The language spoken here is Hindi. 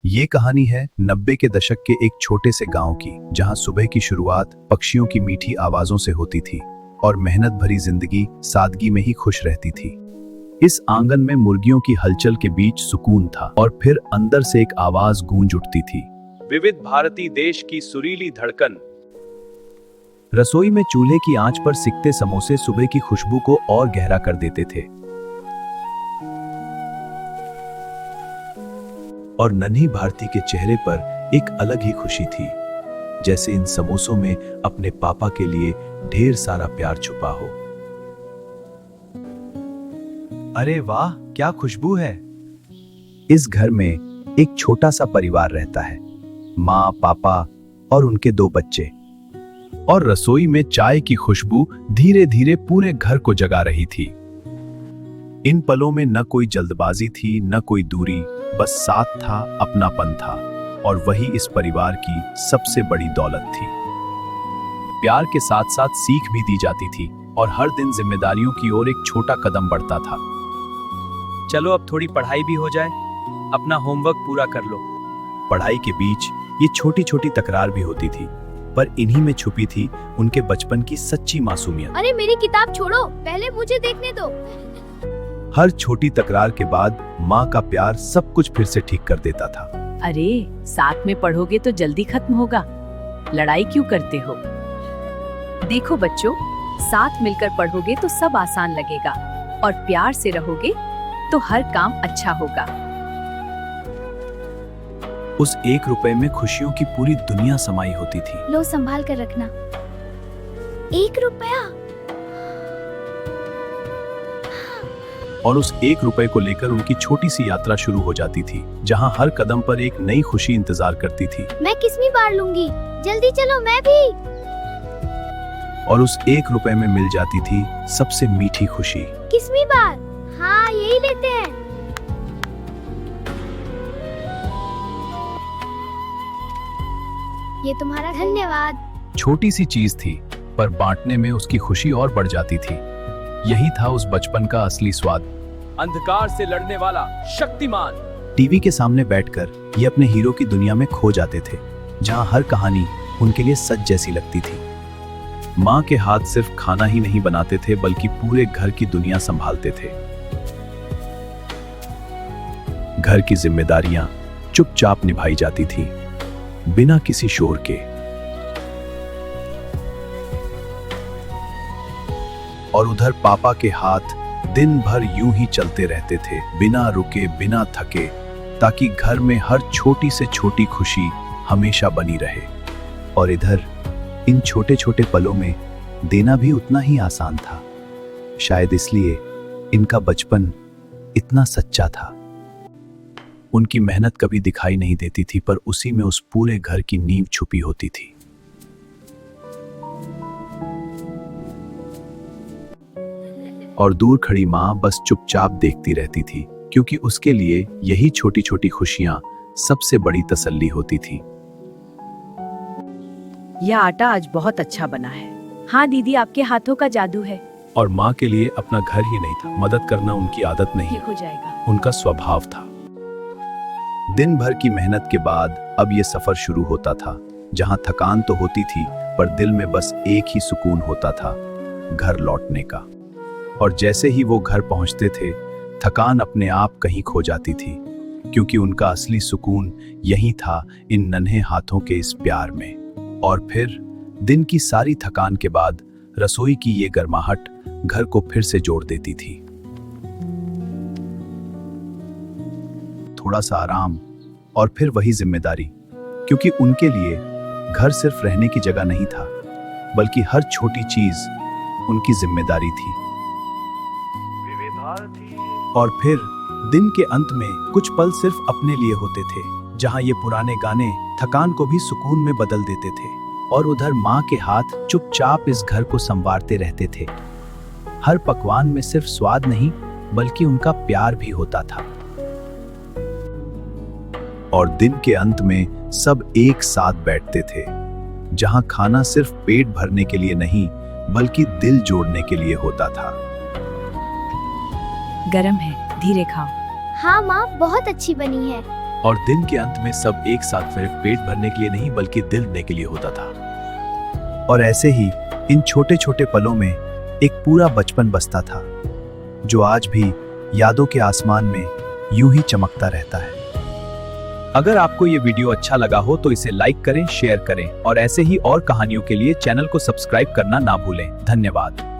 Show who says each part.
Speaker 1: ये कहानी है 90 के दशक के एक छोटे से गांव की, जहां सुबह की शुरुआत पक्षियों की मीठी आवाजों से होती थी और मेहनत भरी जिंदगी सादगी में ही खुश रहती थी। इस आंगन में मुर्गियों की हलचल के बीच सुकून था और फिर अंदर से एक आवाज गूंज उठती थी, विविध भारती देश की सुरीली धड़कन। रसोई में चूल्हे की आंच पर सिकते समोसे सुबह की खुशबू को और गहरा कर देते थे और नन्ही भारती के चेहरे पर एक अलग ही खुशी थी, जैसे इन समोसों में अपने पापा के लिए ढेर सारा प्यार छुपा हो। अरे वाह, क्या खुशबू है। इस घर में एक छोटा सा परिवार रहता है, माँ, पापा और उनके 2 बच्चे। और रसोई में चाय की खुशबू धीरे धीरे पूरे घर को जगा रही थी। इन पलों में न कोई जल्दबाजी थी, न कोई दूरी, बस साथ था, अपनापन था, और वही इस परिवार की सबसे बड़ी दौलत थी। प्यार के साथ साथ सीख भी दी जाती थी और हर दिन जिम्मेदारियों की ओर एक छोटा कदम बढ़ता था।
Speaker 2: चलो अब थोड़ी पढ़ाई भी हो जाए, अपना होमवर्क पूरा कर लो।
Speaker 1: पढ़ाई के बीच ये छोटी छोटी तकरार भी होती थी, पर इन्हीं में छुपी थी उनके बचपन की सच्ची मासूमियत।
Speaker 3: अरे मेरी किताब छोड़ो, पहले मुझे देखने दो।
Speaker 1: हर छोटी तकरार के बाद माँ का प्यार सब कुछ फिर से ठीक कर देता था।
Speaker 4: अरे साथ में पढ़ोगे तो जल्दी खत्म होगा, लड़ाई क्यों करते हो? देखो बच्चों, साथ मिलकर पढ़ोगे तो सब आसान लगेगा और प्यार से रहोगे तो हर काम अच्छा होगा।
Speaker 1: उस 1 रुपए में खुशियों की पूरी दुनिया समाई होती थी।
Speaker 3: लो संभाल कर रखना। 1 रुपया।
Speaker 1: और उस 1 रुपए को लेकर उनकी छोटी सी यात्रा शुरू हो जाती थी, जहां हर कदम पर एक नई खुशी इंतजार करती थी।
Speaker 3: मैं किस्मी बार लूंगी, जल्दी चलो, मैं भी।
Speaker 1: और उस 1 रुपए में मिल जाती थी सबसे मीठी खुशी।
Speaker 3: किस्मी बार, हाँ यही लेते हैं। ये तुम्हारा धन्यवाद।
Speaker 1: छोटी सी चीज थी, पर बांटने में उसकी खुशी और बढ़ जाती थी। यही था उस बचपन का असली स्वाद।
Speaker 2: अंधकार से लड़ने वाला शक्तिमान।
Speaker 1: टीवी के सामने बैठकर ये अपने हीरो की दुनिया में खो जाते थे, जहां हर कहानी उनके लिए सच जैसी लगती थी। माँ के हाथ सिर्फ खाना ही नहीं बनाते थे, बल्कि पूरे घर की दुनिया संभालते थे। घर की जिम्मेदारियां चुपचाप निभाई जाती थी, बिना किसी शोर के। और उधर पापा के हाथ दिन भर यूं ही चलते रहते थे, बिना रुके, बिना थके, ताकि घर में हर छोटी से छोटी खुशी हमेशा बनी रहे। और इधर इन छोटे छोटे पलों में देना भी उतना ही आसान था। शायद इसलिए इनका बचपन इतना सच्चा था। उनकी मेहनत कभी दिखाई नहीं देती थी, पर उसी में उस पूरे घर की नींव छुपी होती थी। और दूर खड़ी माँ बस चुपचाप देखती रहती थी, क्योंकि उसके लिए यही छोटी छोटी खुशियां सबसे बड़ी तसल्ली होती थी।
Speaker 4: यह आटा आज बहुत अच्छा बना है। हाँ दीदी, आपके हाथों का जादू है।
Speaker 1: और माँ के लिए अपना घर ही नहीं था, मदद करना उनकी आदत नहीं,
Speaker 4: ठीक हो जाएगा,
Speaker 1: उनका स्वभाव था। दिन भर की मेहनत के बाद अब ये सफर शुरू होता था, जहां थकान तो होती थी, पर दिल में बस एक ही सुकून होता था, घर लौटने का। और जैसे ही वो घर पहुंचते थे, थकान अपने आप कहीं खो जाती थी, क्योंकि उनका असली सुकून यही था, इन नन्हे हाथों के इस प्यार में। और फिर दिन की सारी थकान के बाद रसोई की ये गर्माहट घर को फिर से जोड़ देती थी। थोड़ा सा आराम और फिर वही जिम्मेदारी, क्योंकि उनके लिए घर सिर्फ रहने की जगह नहीं था, बल्कि हर छोटी चीज उनकी जिम्मेदारी थी। और फिर दिन के अंत में कुछ पल सिर्फ अपने लिए होते थे, जहां ये पुराने गाने थकान को भी सुकून में बदल देते थे। और उधर माँ के हाथ चुपचाप इस घर को संवारते रहते थे। हर पकवान में सिर्फ स्वाद नहीं, बल्कि उनका प्यार भी होता था। और दिन के अंत में सब एक साथ बैठते थे, जहां खाना सिर्फ पेट भरने के लिए नहीं, बल्कि दिल जोड़ने के लिए होता था।
Speaker 4: गरम है, धीरे खाओ।
Speaker 3: हाँ माँ, बहुत अच्छी बनी है।
Speaker 1: और दिन के अंत में सब एक साथ सिर्फ पेट भरने के लिए नहीं बल्कि दिल देने के लिए होता था। और ऐसे ही इन छोटे छोटे पलों में एक पूरा बचपन बसता था, जो आज भी यादों के आसमान में यूं ही चमकता रहता है। अगर आपको ये वीडियो अच्छा लगा हो तो इसे लाइक करें, शेयर करें और ऐसे ही और कहानियों के लिए चैनल को सब्सक्राइब करना ना भूलें। धन्यवाद।